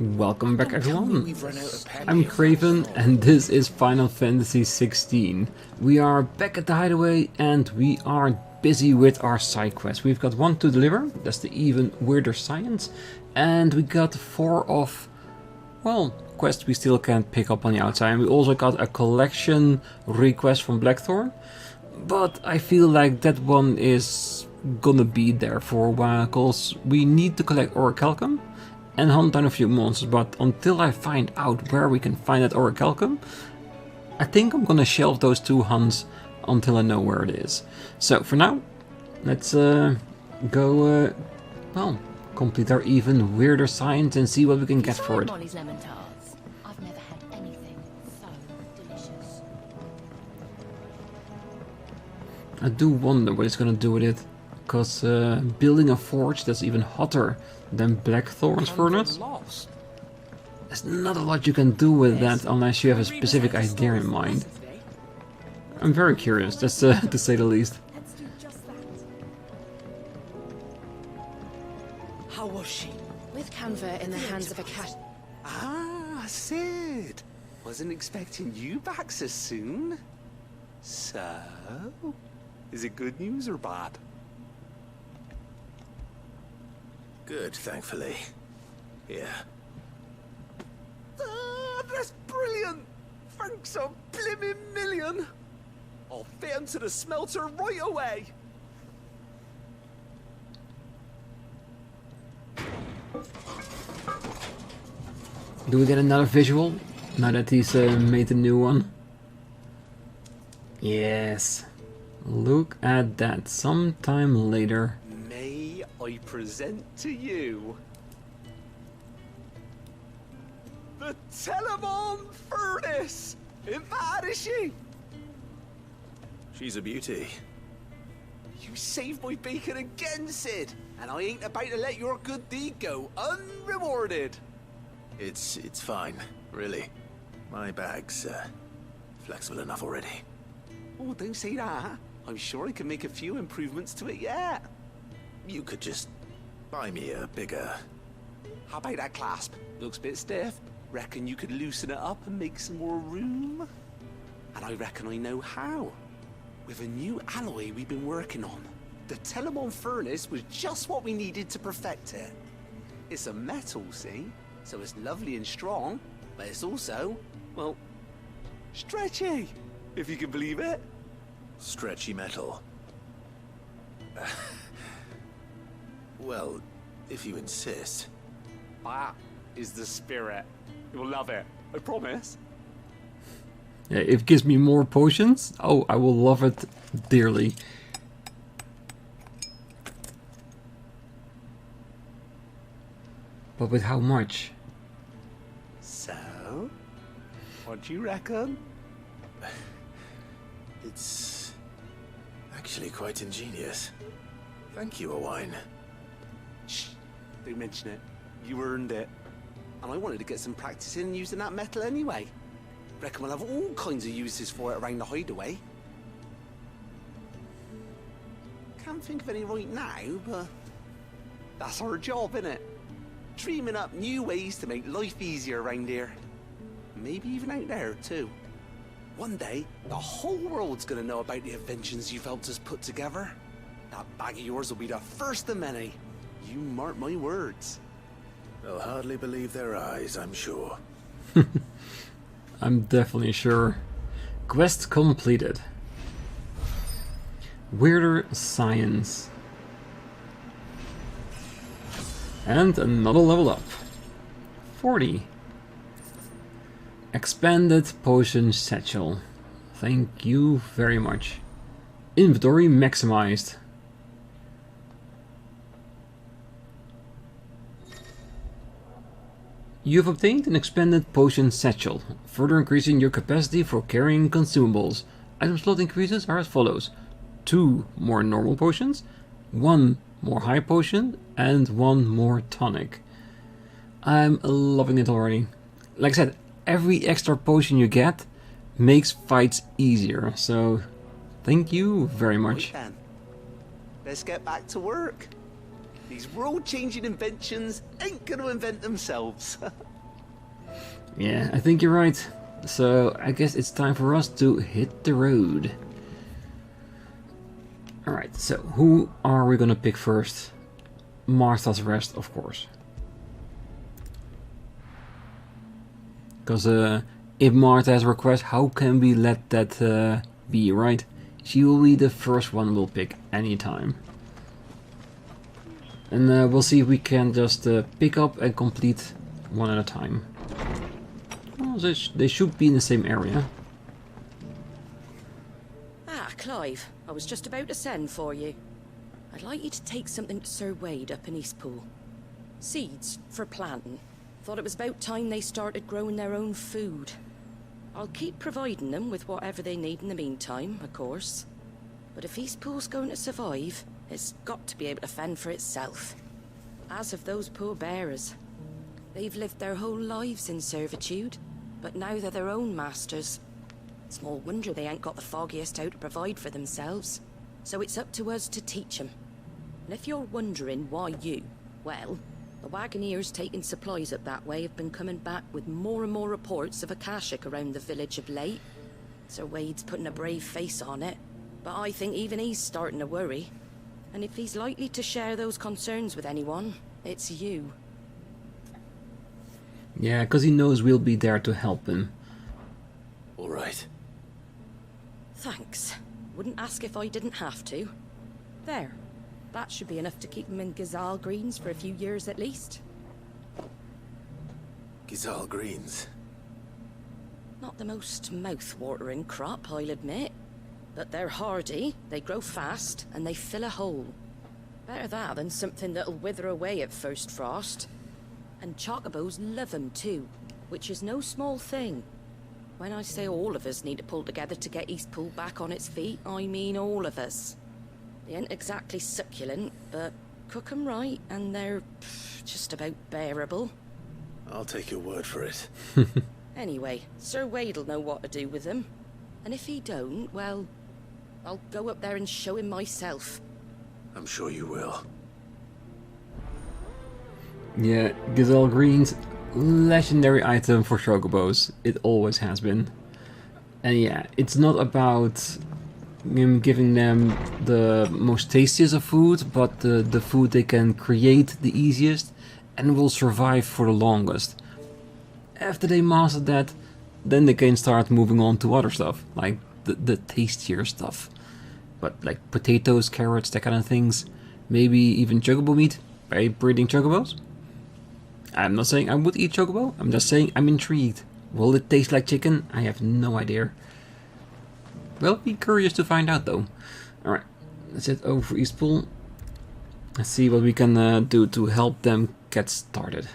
Welcome back everyone, I'm Craven and this is Final Fantasy XVI. We are back at the hideaway and we are busy with our side quest. We've got one to deliver, that's the even weirder science, and we got 4 of, well, quests we still can't pick up on the outside. And we also got a collection request from Blackthorn, but I feel like that one is gonna be there for a while because we need to collect Orichalcum and hunt down a few monsters, but until I find out where we can find that Orichalcum, I think I'm gonna shelve those 2 hunts until I know where it is. So for now, let's go, well, complete our even weirder science and see what we can get for it. Molly's lemon tarts. I've never had anything so delicious. I do wonder what it's gonna do with it, because building a forge that's even hotter than Blackthorn's furnace, there's not a lot you can do with that unless you have a specific idea in mind. I'm very curious, that's to say the least. Let's do just that. How was she? With Canva in the hands of Akashic. Ah, Sid! Wasn't expecting you back so soon. So, is it good news or bad? Good, thankfully. Yeah. Ah, that's brilliant! Thanks a blimmin' million! I'll fit into the smelter right away! Do we get another visual now that he's made a new one? Yes. Look at that. Sometime later. May I present to you the Telemon Furnace! Isn't bad, is she? She's a beauty. You saved my bacon again, Sid, and I ain't about to let your good deed go unrewarded. It's fine, really. My bag's flexible enough already. Oh, don't say that. I'm sure I can make a few improvements to it yet. You could just buy me a bigger... How about that clasp? Looks a bit stiff. Reckon you could loosen it up and make some more room? And I reckon I know how. With a new alloy we've been working on. The Telemon Furnace was just what we needed to perfect it. It's a metal, see? So it's lovely and strong, but it's also, well, stretchy, if you can believe it. Stretchy metal. Well, if you insist. That is the spirit. You'll love it, I promise. Yeah, if it gives me more potions, oh, I will love it dearly. But with how much? So, what do you reckon? It's actually quite ingenious. Thank you, Ewine. Shh, don't mention it. You earned it. And I wanted to get some practice in using that metal anyway. Reckon we'll have all kinds of uses for it around the hideaway. Can't think of any right now, but that's our job, innit? Dreaming up new ways to make life easier around here. Maybe even out there, too. One day, the whole world's gonna know about the inventions you've helped us put together. That bag of yours will be the first of many. You mark my words. They'll hardly believe their eyes, I'm sure. I'm definitely sure. Quest completed. Weirder science. And another level up. 40. Expanded potion satchel. Thank you very much. Inventory maximized. You've obtained an expanded potion satchel, further increasing your capacity for carrying consumables. Item slot increases are as follows: 2 more normal potions, 1 more high potion, and 1 more tonic. I'm loving it already. Like I said, every extra potion you get makes fights easier, so thank you very much. Right then. Let's get back to work. These world-changing inventions ain't gonna invent themselves. Yeah, I think you're right. So I guess it's time for us to hit the road. Alright, so who are we gonna pick first? Martha's Rest, of course. Because if Martha has a request, how can we let that be, right? She will be the first one we'll pick anytime. And we'll see if we can just pick up and complete one at a time. Well, they should be in the same area. Ah, Clive, I was just about to send for you. I'd like you to take something to Sir Wade up in Eastpool. Seeds for planting. Thought it was about time they started growing their own food. I'll keep providing them with whatever they need in the meantime, of course. But if Eastpool's going to survive, it's got to be able to fend for itself. As of those poor bearers. They've lived their whole lives in servitude, but now they're their own masters. Small wonder they ain't got the foggiest how to provide for themselves. So it's up to us to teach them. And if you're wondering why you, well, the wagoneers taking supplies up that way have been coming back with more and more reports of Akashic around the village of late. Sir Wade's putting a brave face on it, but I think even he's starting to worry. And if he's likely to share those concerns with anyone, it's you. Yeah, because he knows we'll be there to help him. All right. Thanks. Wouldn't ask if I didn't have to. There. That should be enough to keep him in Gazal Greens for a few years at least. Gazal Greens. Not the most mouth-watering crop, I'll admit. But they're hardy, they grow fast, and they fill a hole. Better that than something that'll wither away at first frost. And chocobos love 'em too, which is no small thing. When I say all of us need to pull together to get Eastpool back on its feet, I mean all of us. They ain't exactly succulent, but cook 'em right, and they're just about bearable. I'll take your word for it. Anyway, Sir Wade'll know what to do with them. And if he don't, well, I'll go up there and show him myself. I'm sure you will. Yeah, Gazelle Greens, legendary item for chocobos. It always has been. And yeah, it's not about giving them the most tastiest of food, but the food they can create the easiest and will survive for the longest. After they master that, then they can start moving on to other stuff, like the tastier stuff. But like potatoes, carrots, that kind of things. Maybe even chocobo meat by breeding chocobos. I'm not saying I would eat chocobo, I'm just saying I'm intrigued. Will it taste like chicken? I have no idea. Well, be curious to find out though. Alright, let's head over for Eastpool. Let's see what we can do to help them get started.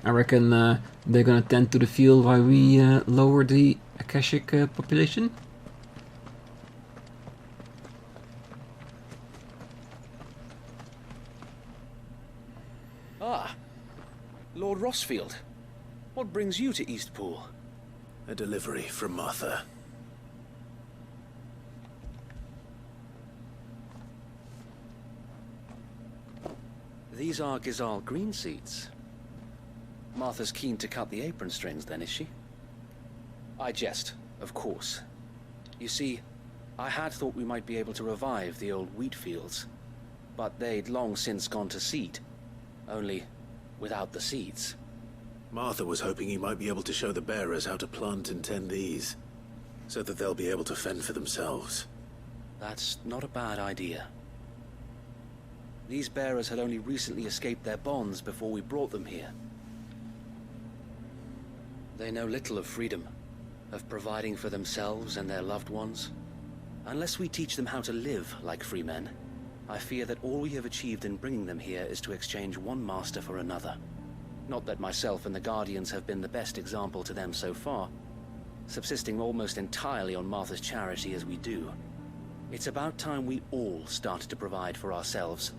I reckon they're gonna tend to the field while we lower the Akashic population. Ah, Lord Rossfield. What brings you to Eastpool? A delivery from Martha. These are Gazal green seeds. Martha's keen to cut the apron strings then, is she? I jest, of course. You see, I had thought we might be able to revive the old wheat fields, but they'd long since gone to seed, only without the seeds. Martha was hoping he might be able to show the bearers how to plant and tend these, so that they'll be able to fend for themselves. That's not a bad idea. These bearers had only recently escaped their bonds before we brought them here. They know little of freedom, of providing for themselves and their loved ones. Unless we teach them how to live like free men, I fear that all we have achieved in bringing them here is to exchange one master for another. Not that myself and the Guardians have been the best example to them so far, subsisting almost entirely on Martha's charity as we do. It's about time we all started to provide for ourselves,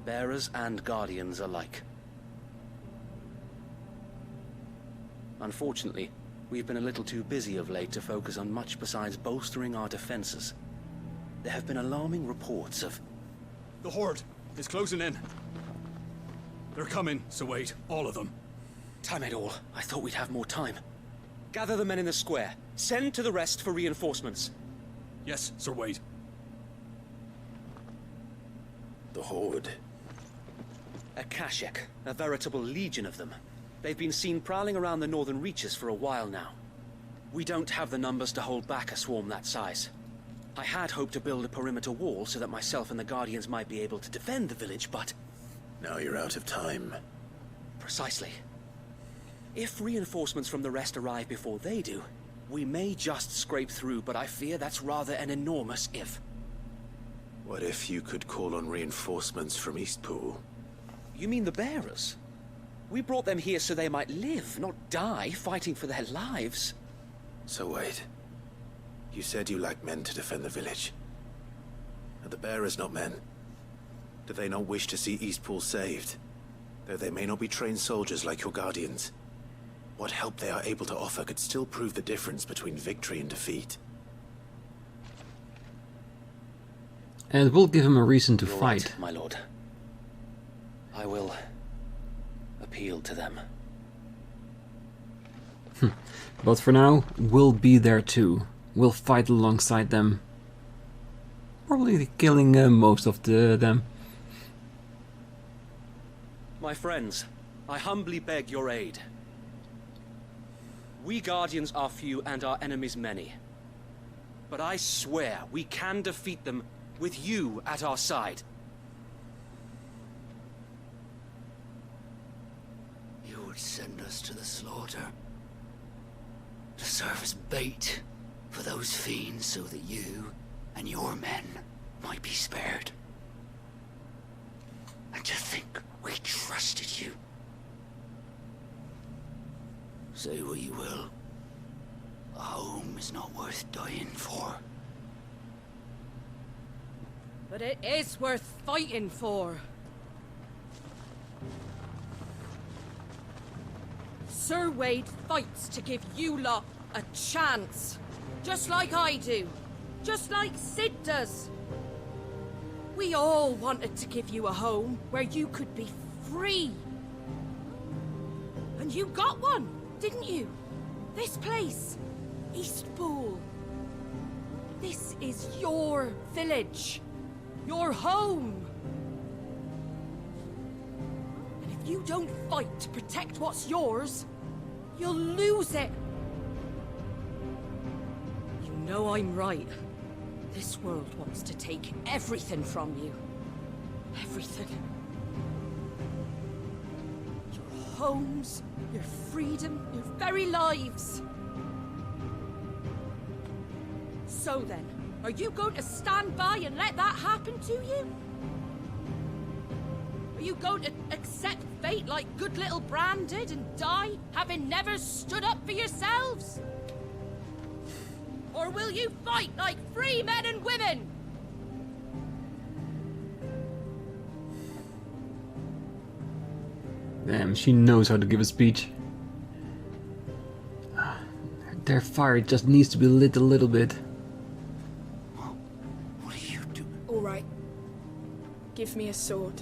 bearers and Guardians alike. Unfortunately, we've been a little too busy of late to focus on much besides bolstering our defenses. There have been alarming reports of... The Horde is closing in. They're coming, so wait. All of them. Time it all. I thought we'd have more time. Gather the men in the square. Send to the rest for reinforcements. Yes, Sir Wade. The Horde. Akashic. A veritable legion of them. They've been seen prowling around the northern reaches for a while now. We don't have the numbers to hold back a swarm that size. I had hoped to build a perimeter wall so that myself and the Guardians might be able to defend the village, but... Now you're out of time. Precisely. If reinforcements from the rest arrive before they do, we may just scrape through, but I fear that's rather an enormous if. What if you could call on reinforcements from Eastpool? You mean the bearers? We brought them here so they might live, not die, fighting for their lives. So wait. You said you lack men to defend the village. Are the bearers not men? Do they not wish to see Eastpool saved? Though they may not be trained soldiers like your Guardians. What help they are able to offer could still prove the difference between victory and defeat. And it will give him a reason to You're fight. right, my lord. I will appeal to them. But for now, we'll be there too. We'll fight alongside them. Probably killing most of them. My friends, I humbly beg your aid. We Guardians are few and our enemies many. But I swear we can defeat them with you at our side. You would send us to the slaughter. To serve as bait for those fiends so that you and your men might be spared. And to think we trusted you. Say what you will. A home is not worth dying for. But it is worth fighting for. Sir Wade fights to give you lot a chance. Just like I do. Just like Sid does. We all wanted to give you a home where you could be free. And you got one, didn't you? This place, Eastpool. This is your village. Your home. And if you don't fight to protect what's yours, you'll lose it. You know I'm right. This world wants to take everything from you. Everything. Your homes, your freedom, your very lives. So then, are you going to stand by and let that happen to you? Are you going to accept fate like good little Bran did and die, having never stood up for yourselves? Or will you fight like free men and women? Damn, she knows how to give a speech. Their fire just needs to be lit a little bit. What do you do? All right. Give me a sword.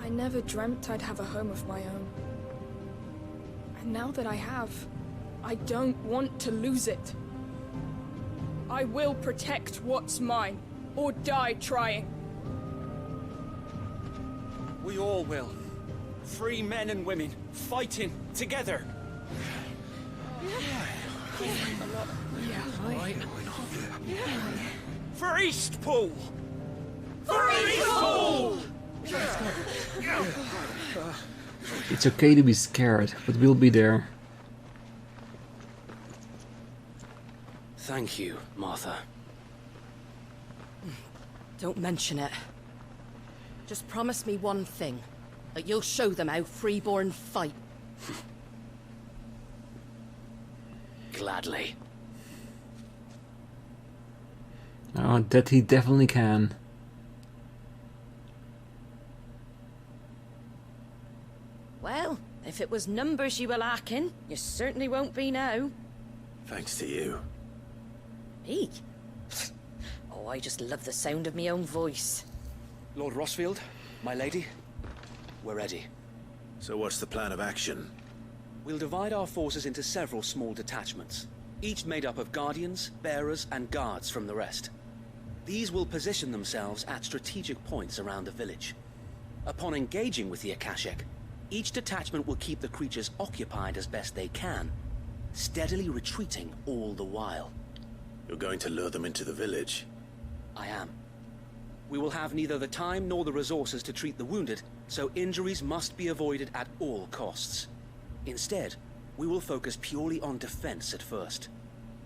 I never dreamt I'd have a home of my own. And now that I have, I don't want to lose it. I will protect what's mine, or die trying. We all will. Free men and women, fighting together. For Eastpool! For Eastpool! It's okay to be scared, but we'll be there. Thank you, Martha. Don't mention it. Just promise me one thing. That you'll show them how freeborn fight. Gladly. Oh, that he definitely can. Well, if it was numbers you were lacking, you certainly won't be now. Thanks to you. Me? Oh, I just love the sound of my own voice. Lord Rossfield, my lady, we're ready. So what's the plan of action? We'll divide our forces into several small detachments, each made up of guardians, bearers, and guards from the rest. These will position themselves at strategic points around the village. Upon engaging with the Akashic, each detachment will keep the creatures occupied as best they can, steadily retreating all the while. You're going to lure them into the village? I am. We will have neither the time nor the resources to treat the wounded, so injuries must be avoided at all costs. Instead, we will focus purely on defense at first.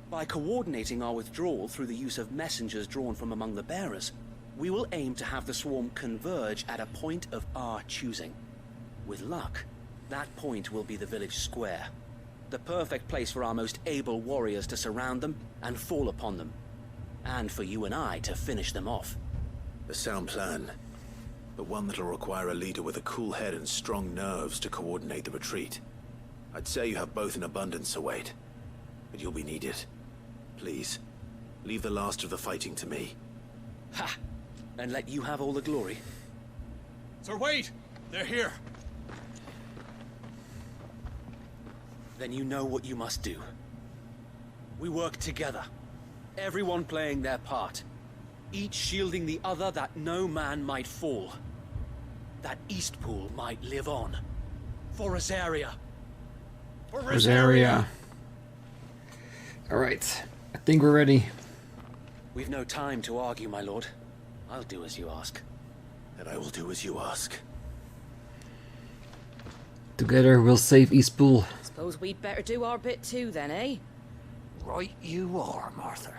By coordinating our withdrawal through the use of messengers drawn from among the bearers, we will aim to have the swarm converge at a point of our choosing. With luck, that point will be the village square. The perfect place for our most able warriors to surround them and fall upon them. And for you and I to finish them off. A sound plan, but one that'll require a leader with a cool head and strong nerves to coordinate the retreat. I'd say you have both in abundance, Sir Wade, but you'll be needed. Please, leave the last of the fighting to me. Ha! And let you have all the glory. Sir Wade! They're here! Then you know what you must do. We work together, everyone playing their part, each shielding the other that no man might fall, that Eastpool might live on. For Rosaria! For Rosaria! Alright, I think we're ready. We've no time to argue, my lord. I'll do as you ask. And I will do as you ask. Together we'll save Eastpool. Suppose we'd better do our bit too then, eh? Right you are, Martha.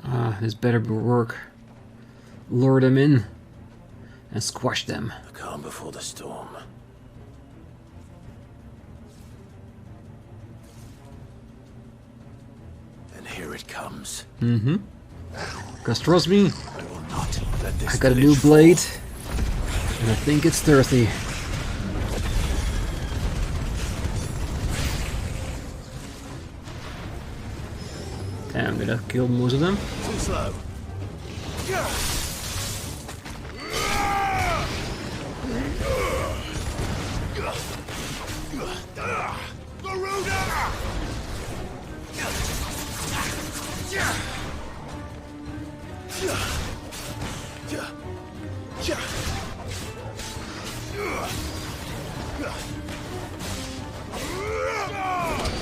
Ah, this better work. Lure them in and squash them. The calm before the storm. And here it comes. Mm-hmm. Because trust me, I will not let this I got a new blade, and I think it's thirsty. Damn, did I kill most of them? Too slow.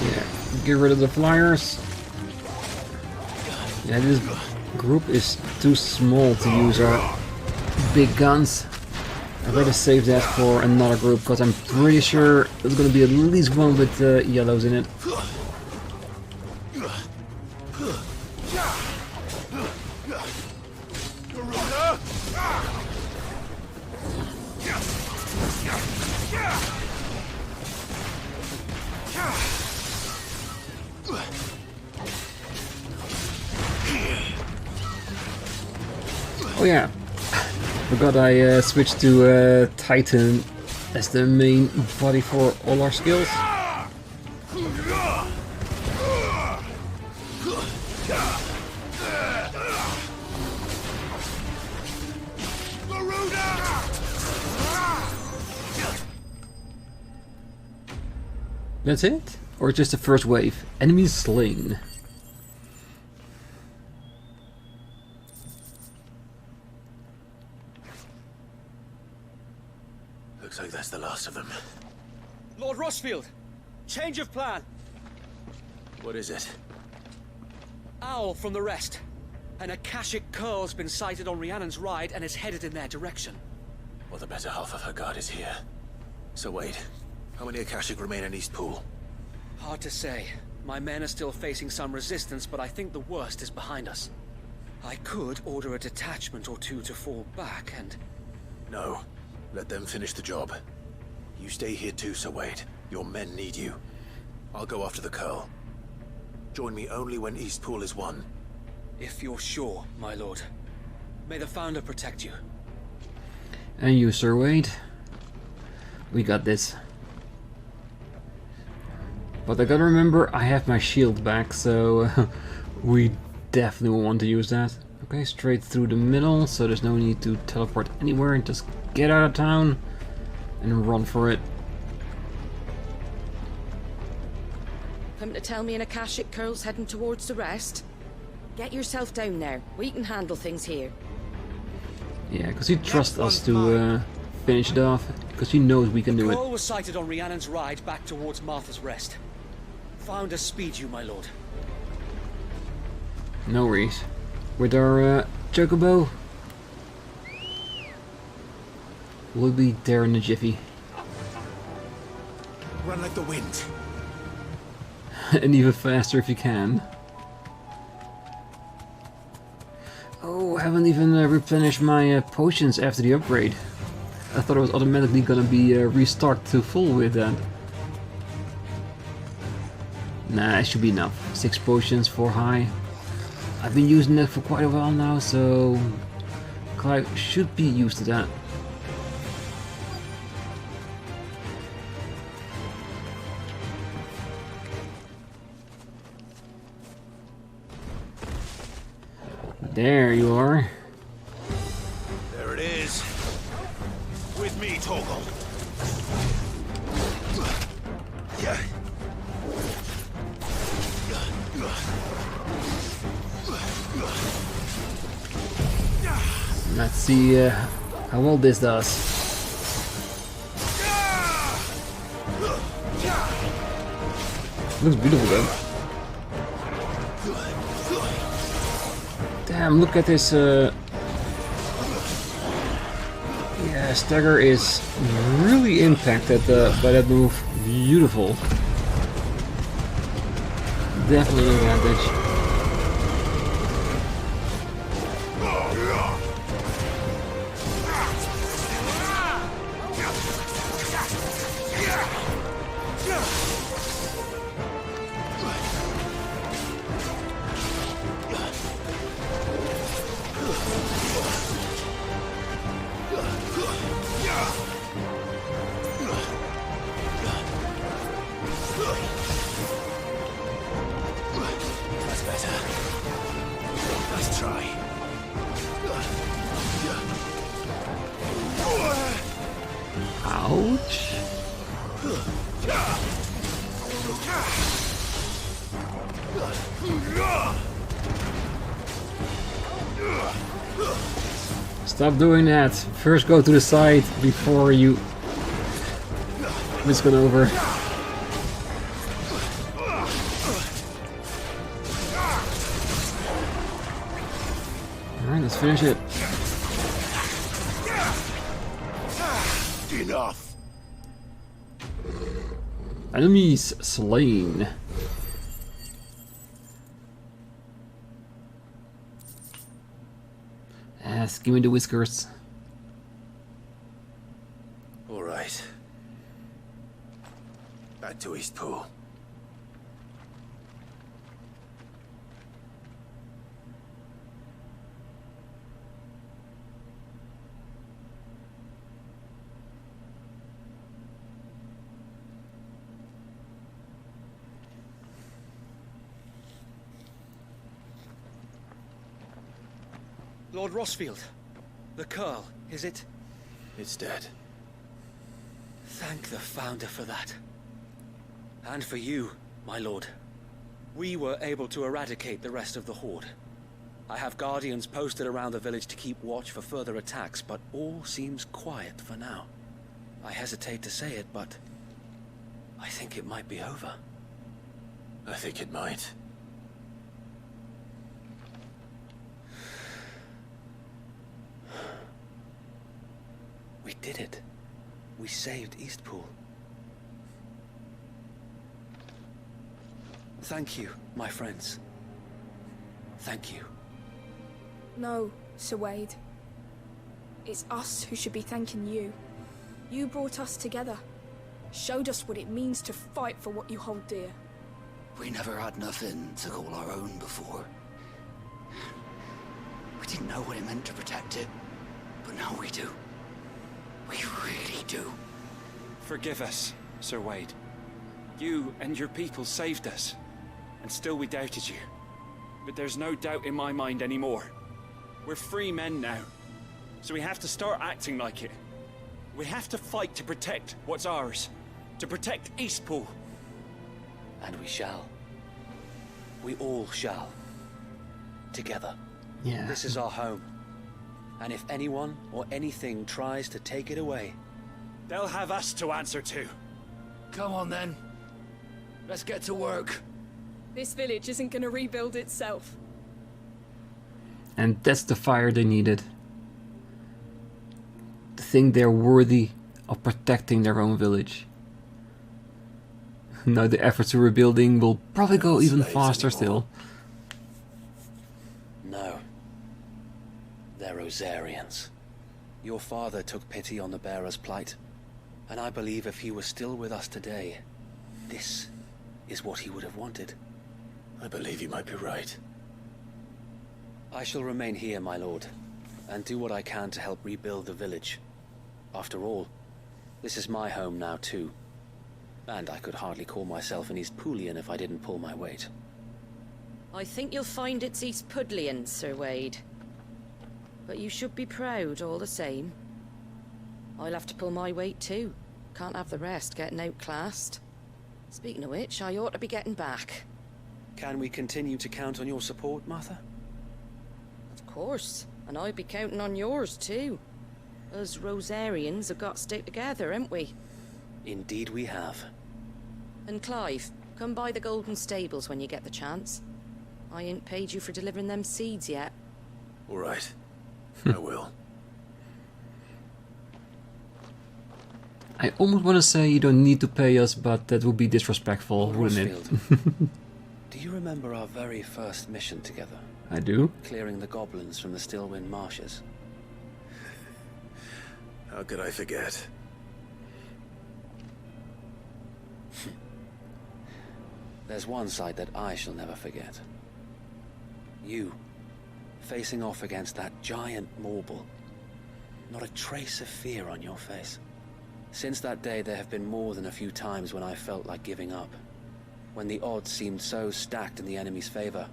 Yeah, get rid of the flyers. Yeah, this group is too small to use our big guns. I'd rather save that for another group, because I'm pretty sure there's gonna be at least one with yellows in it. Oh yeah, forgot I switched to Titan as the main body for all our skills. That's it? Or just the first wave? Enemies slain. Looks like that's the last of them. Lord Rossfield! Change of plan! What is it? Owl from the rest. An Akashic curl's been sighted on Rhiannon's ride and is headed in their direction. Well, the better half of her guard is here. So wait, how many Akashic remain in Eastpool? Hard to say. My men are still facing some resistance, but I think the worst is behind us. I could order a detachment or two to fall back and... No. Let them finish the job. You stay here too, Sir Wade. Your men need you. I'll go after the Curl. Join me only when Eastpool is won. If you're sure, my lord. May the Founder protect you. And you, Sir Wade. We got this. But I gotta remember, I have my shield back, so we definitely will want to use that. Okay, straight through the middle, so there's no need to teleport anywhere. Just get out of town and run for it. Come to tell me an Akashic curl's heading towards the rest? Get yourself down there. We can handle things here. Yeah, because he trusts us to finish it off, because he knows we can do it. Call was sighted on Rhiannon's ride back towards Martha's Rest. Found us speed you, my lord. No worries. With our chocobo, we'll be there in a jiffy. Run like the wind. And even faster if you can. Oh, I haven't even replenished my potions after the upgrade. I thought it was automatically gonna be restocked to full with that. Nah, it should be enough. 6 potions for high. I've been using that for quite a while now, so Clive should be used to that. There you are. There it is. With me, Torgal. Yeah. Let's see how well this does. Looks beautiful though. Damn, look at this. Yeah, Stagger is really impacted by that move. Beautiful. Definitely an advantage. Ouch. Stop doing that. First go to the side before you whisk it over. Alright, let's finish it. Enough. Enemies slain. Yes, give me the whiskers. All right. Back to Eastpool. Lord Rossfield, the Curl, is it? It's dead. Thank the Founder for that. And for you, my lord. We were able to eradicate the rest of the Horde. I have guardians posted around the village to keep watch for further attacks, but all seems quiet for now. I hesitate to say it, but I think it might be over. I think it might. We did it. We saved Eastpool. Thank you, my friends. Thank you. No, Sir Wade. It's us who should be thanking you. You brought us together. Showed us what it means to fight for what you hold dear. We never had nothing to call our own before. We didn't know what it meant to protect it, but now we do. We really do. Forgive us, Sir Wade. You and your people saved us, and still we doubted you. But there's no doubt in my mind anymore. We're free men now, so we have to start acting like it. We have to fight to protect what's ours, to protect Eastpool. And we shall. We all shall. Together. Yeah. This is our home. And if anyone or anything tries to take it away, they'll have us to answer to. Come on then. Let's get to work. This village isn't gonna rebuild itself. And that's the fire they needed. To think they're worthy of protecting their own village. Now the efforts to rebuilding will probably go even faster still. no. They're Rosarians. Your father took pity on the bearer's plight, and I believe if he was still with us today, this is what he would have wanted. I believe you might be right. I shall remain here, my lord, and do what I can to help rebuild the village. After all, this is my home now too, and I could hardly call myself an Eastpoolian if I didn't pull my weight. I think you'll find it's Eastpudlian, Sir Wade. But you should be proud all the same. I'll have to pull my weight too. Can't have the rest getting outclassed. Speaking of which, I ought to be getting back. Can we continue to count on your support, Martha? Of course, and I'll be counting on yours too. Us Rosarians have got to stick together, haven't we? Indeed we have. And Clive, come by the Golden Stables when you get the chance. I ain't paid you for delivering them seeds yet. All right. I will. I almost want to say you don't need to pay us, but that would be disrespectful, wouldn't it? Do you remember our very first mission together? I do. Clearing the goblins from the Stillwind marshes. How could I forget? There's one sight that I shall never forget. You, facing off against that giant Morble. Not a trace of fear on your face. Since that day, there have been more than a few times when I felt like giving up. When the odds seemed so stacked in the enemy's favor,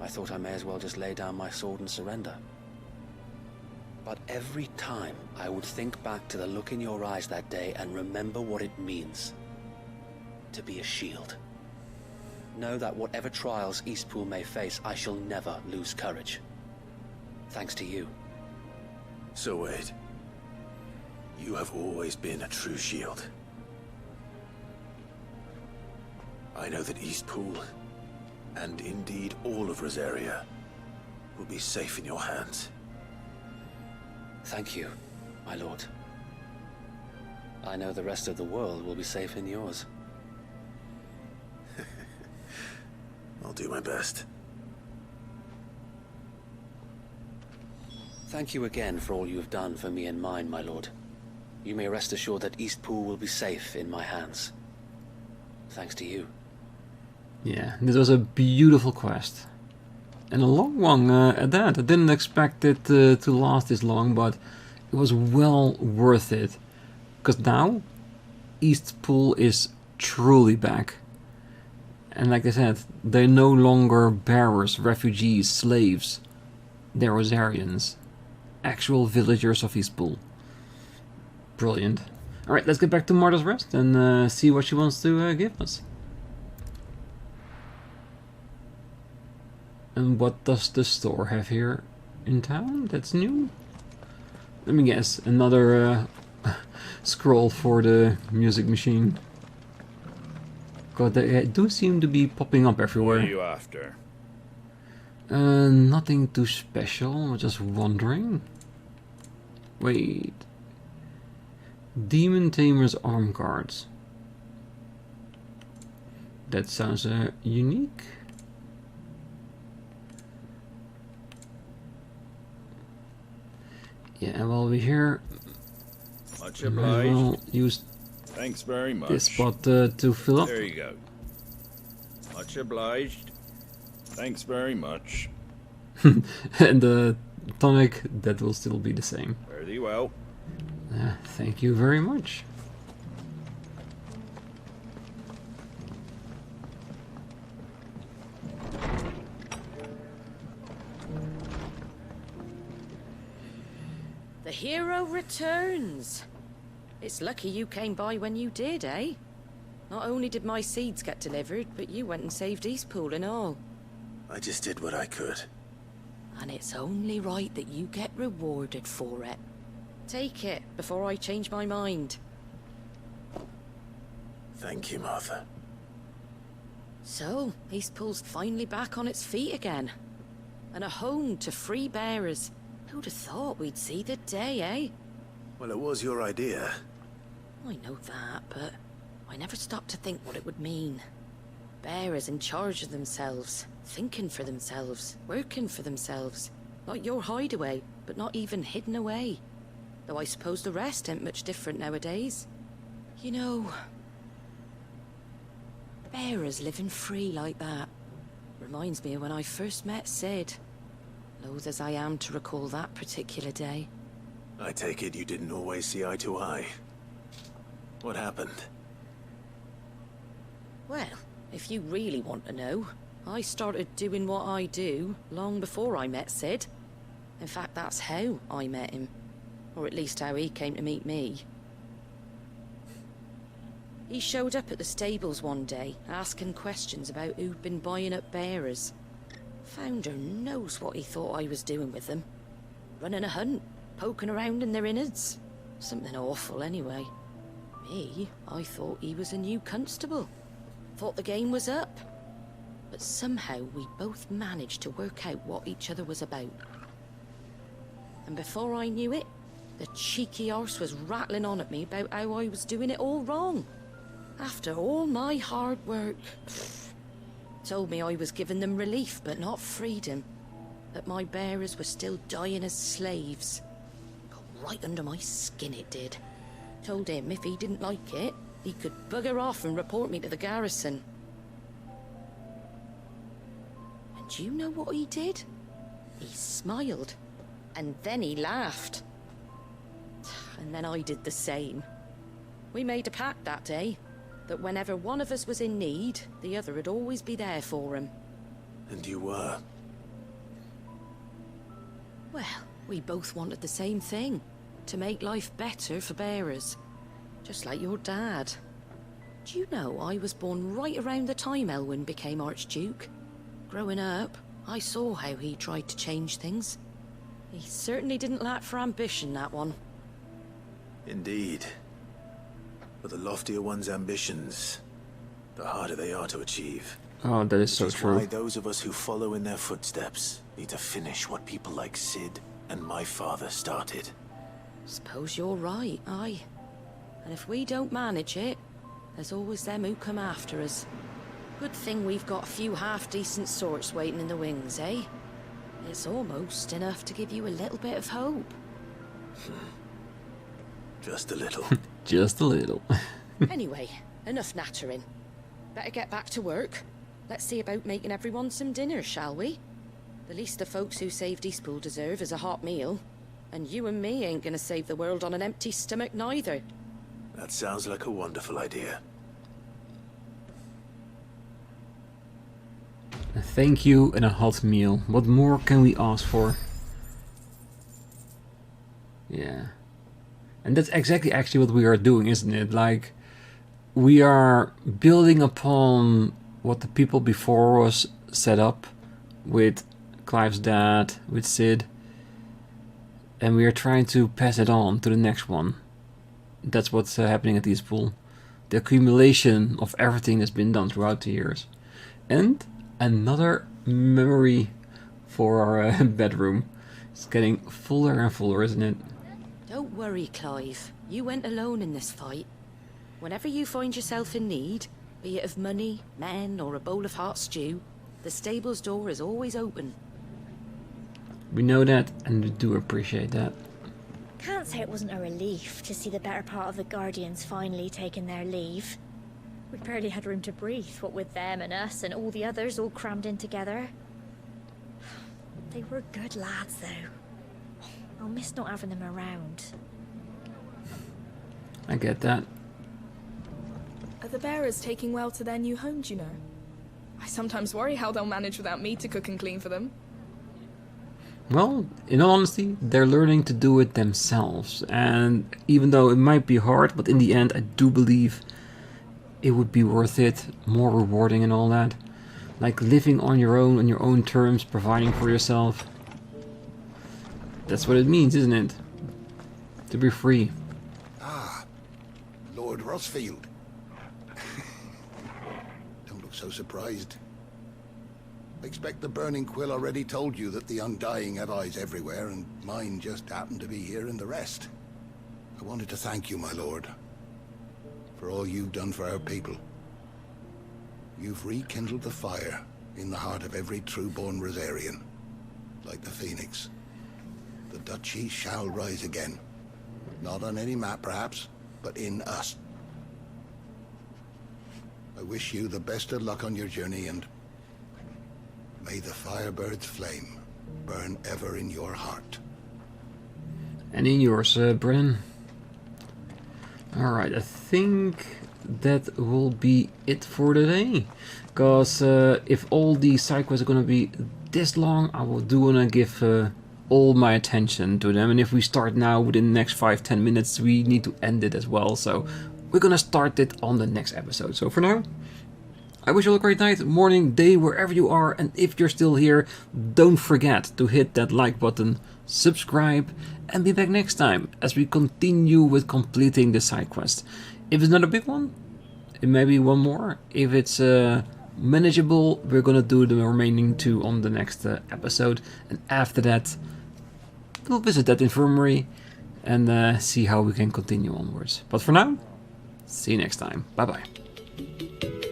I thought I may as well just lay down my sword and surrender. But every time, I would think back to the look in your eyes that day and remember what it means to be a shield. Know that whatever trials Eastpool may face, I shall never lose courage. Thanks to you. So Wade, you have always been a true shield. I know that Eastpool, and indeed all of Rosaria, will be safe in your hands. Thank you, my lord. I know the rest of the world will be safe in yours. I'll do my best. Thank you again for all you have done for me and mine, my lord. You may rest assured that Eastpool will be safe in my hands. Thanks to you. Yeah, this was a beautiful quest. And a long one at that. I didn't expect it to last this long, but it was well worth it. Because now, Eastpool is truly back. And like I said, they're no longer bearers, refugees, slaves. They're Rosarians. Actual villagers of Eastpool. Brilliant. Alright, let's get back to Martha's Rest and see what she wants to give us. And what does the store have here in town that's new? Let me guess, another scroll for the music machine. God, they do seem to be popping up everywhere. What are you after? Nothing too special, I'm just wondering. Wait. Demon Tamer's Arm Guards. That sounds unique. Yeah, and while we're here, Much I obliged. will use Thanks very much. this spot to fill up. There you go. Much obliged. Thanks very much. And the tonic, that will still be the same. Very well. Thank you very much. The hero returns. It's lucky you came by when you did, eh? Not only did my seeds get delivered, but you went and saved Eastpool and all. I just did what I could. And it's only right that you get rewarded for it. Take it before I change my mind. Thank you, Martha. So, Eastpool's finally back on its feet again. And a home to free bearers. Who'd have thought we'd see the day, eh? Well, it was your idea. I know that, but I never stopped to think what it would mean. Bearers in charge of themselves, thinking for themselves, working for themselves. Like your hideaway, but not even hidden away. Though I suppose the rest ain't much different nowadays. You know, bearers living free like that reminds me of when I first met Sid. Loath as I am to recall that particular day. I take it you didn't always see eye to eye. What happened? Well, if you really want to know, I started doing what I do long before I met Sid. In fact, that's how I met him. Or at least how he came to meet me. He showed up at the stables one day, asking questions about who'd been buying up bearers. Founder knows what he thought I was doing with them. Running a hunt, poking around in their innards. Something awful anyway. Me, I thought he was a new constable. Thought the game was up. But somehow we both managed to work out what each other was about. And before I knew it, the cheeky arse was rattling on at me about how I was doing it all wrong. After all my hard work. Told me I was giving them relief, but not freedom. That my bearers were still dying as slaves. Got right under my skin, it did. Told him if he didn't like it, he could bugger off and report me to the garrison. And you know what he did? He smiled. And then he laughed. And then I did the same. We made a pact that day, that whenever one of us was in need, the other would always be there for him. And you were? Well, we both wanted the same thing. To make life better for bearers. Just like your dad. Do you know I was born right around the time Elwyn became Archduke? Growing up, I saw how he tried to change things. He certainly didn't lack for ambition, that one. Indeed. But the loftier one's ambitions, the harder they are to achieve. Oh, that is so true. Why those of us who follow in their footsteps need to finish what people like Sid and my father started. Suppose you're right, aye. And if we don't manage it, there's always them who come after us. Good thing we've got a few half-decent sorts waiting in the wings, eh? It's almost enough to give you a little bit of hope. Just a little. Just a little. Anyway, enough nattering. Better get back to work. Let's see about making everyone some dinner, shall we? The least the folks who saved Eastpool deserve is a hot meal. And you and me ain't gonna save the world on an empty stomach neither. That sounds like a wonderful idea. A thank you and a hot meal. What more can we ask for? Yeah. And that's exactly actually what we are doing, isn't it? Like, we are building upon what the people before us set up with Clive's dad, with Sid. And we are trying to pass it on to the next one. That's what's happening at Eastpool. The accumulation of everything that's been done throughout the years. And another memory for our bedroom. It's getting fuller and fuller, isn't it? Don't worry, Clive. You went alone in this fight. Whenever you find yourself in need, be it of money, men, or a bowl of hot stew, the stable's door is always open. We know that, and we do appreciate that. Can't say it wasn't a relief to see the better part of the Guardians finally taking their leave. We barely had room to breathe, what with them and us and all the others all crammed in together. They were good lads, though. I'll miss not having them around. I get that. Are the bearers taking well to their new home, do you know? I sometimes worry how they'll manage without me to cook and clean for them. well, in all honesty, they're learning to do it themselves. And even though it might be hard, but in the end, I do believe it would be worth it, more rewarding and all that. Like living on your own terms, providing for yourself. That's what it means, isn't it? To be free. Ah, Lord Rossfield. Don't look so surprised. I expect the Burning Quill already told you that the Undying have eyes everywhere, and mine just happened to be here in the rest. I wanted to thank you, my lord, for all you've done for our people. You've rekindled the fire in the heart of every true-born Rosarian, like the Phoenix. The Duchy shall rise again. Not on any map, perhaps, but in us. I wish you the best of luck on your journey, and may the Firebird's flame burn ever in your heart. And in yours, Bren. Alright, I think that will be it for today. Because if all these side quests are going to be this long, I do want to give all my attention to them. And if we start now within the next 5-10 minutes, we need to end it as well. So we're going to start it on the next episode. So for now, I wish you all a great night, morning, day, wherever you are. And if you're still here, don't forget to hit that like button, subscribe, and be back next time as we continue with completing the side quest. If it's not a big one, it may be one more. If it's manageable, we're gonna do the remaining 2 on the next episode. And after that, we'll visit that infirmary and see how we can continue onwards. But for now, see you next time. Bye bye.